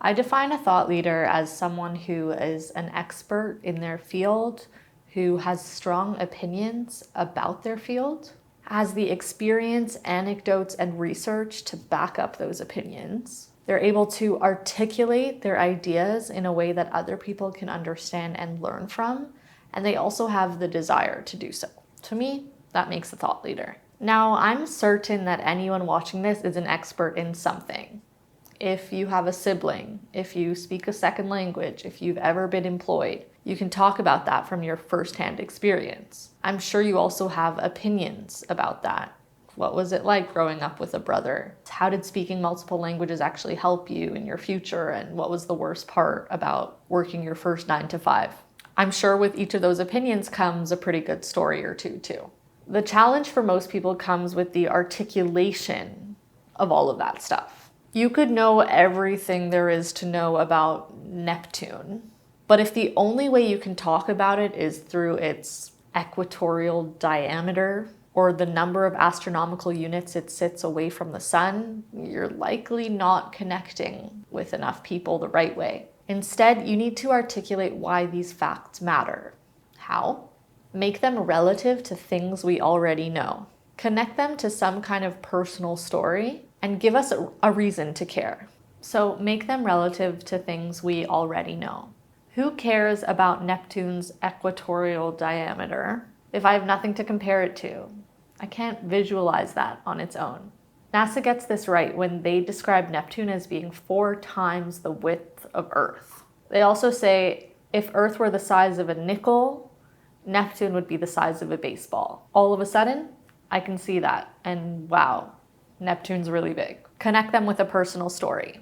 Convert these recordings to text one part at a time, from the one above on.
I define a thought leader as someone who is an expert in their field, who has strong opinions about their field, has the experience, anecdotes, and research to back up those opinions. They're able to articulate their ideas in a way that other people can understand and learn from, and they also have the desire to do so. To me, that makes a thought leader. Now, I'm certain that anyone watching this is an expert in something. If you have a sibling, if you speak a second language, if you've ever been employed, you can talk about that from your firsthand experience. I'm sure you also have opinions about that. What was it like growing up with a brother? How did speaking multiple languages actually help you in your future? And what was the worst part about working your first 9 to 5? I'm sure with each of those opinions comes a pretty good story or two too. The challenge for most people comes with the articulation of all of that stuff. You could know everything there is to know about Neptune, but if the only way you can talk about it is through its equatorial diameter or the number of astronomical units it sits away from the sun, you're likely not connecting with enough people the right way. Instead, you need to articulate why these facts matter. How? Make them relative to things we already know. Connect them to some kind of personal story and give us a reason to care. So make them relative to things we already know. Who cares about Neptune's equatorial diameter if I have nothing to compare it to? I can't visualize that on its own. NASA gets this right when they describe Neptune as being 4 times the width of Earth. They also say if Earth were the size of a nickel, Neptune would be the size of a baseball. All of a sudden, I can see that, and wow, Neptune's really big. Connect them with a personal story.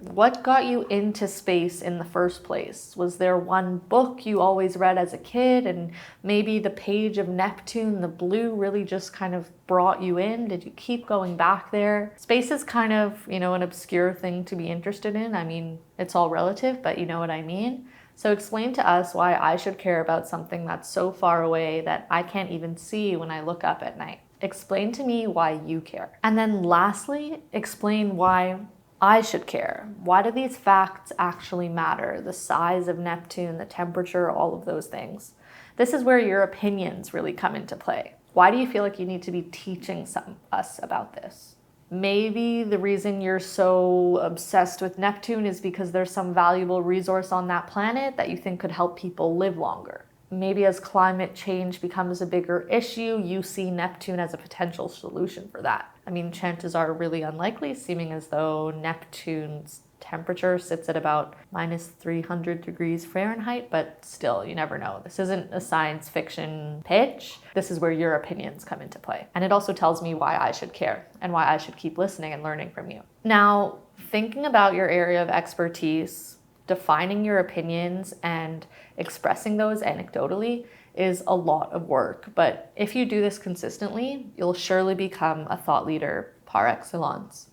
What got you into space in the first place? Was there one book you always read as a kid, and maybe the page of Neptune, the blue, really just kind of brought you in? Did you keep going back there? Space is kind of, an obscure thing to be interested in. I mean, it's all relative, but you know what I mean? So explain to us why I should care about something that's so far away that I can't even see when I look up at night. Explain to me why you care. And then lastly, explain why I should care. Why do these facts actually matter? The size of Neptune, the temperature, all of those things. This is where your opinions really come into play. Why do you feel like you need to be teaching us about this? Maybe the reason you're so obsessed with Neptune is because there's some valuable resource on that planet that you think could help people live longer. Maybe as climate change becomes a bigger issue, you see Neptune as a potential solution for that. I mean, chances are really unlikely, seeming as though Neptune's temperature sits at about minus 300 degrees Fahrenheit, but still, you never know. This isn't a science fiction pitch. This is where your opinions come into play. And it also tells me why I should care and why I should keep listening and learning from you. Now, thinking about your area of expertise, defining your opinions and expressing those anecdotally is a lot of work. But if you do this consistently, you'll surely become a thought leader par excellence.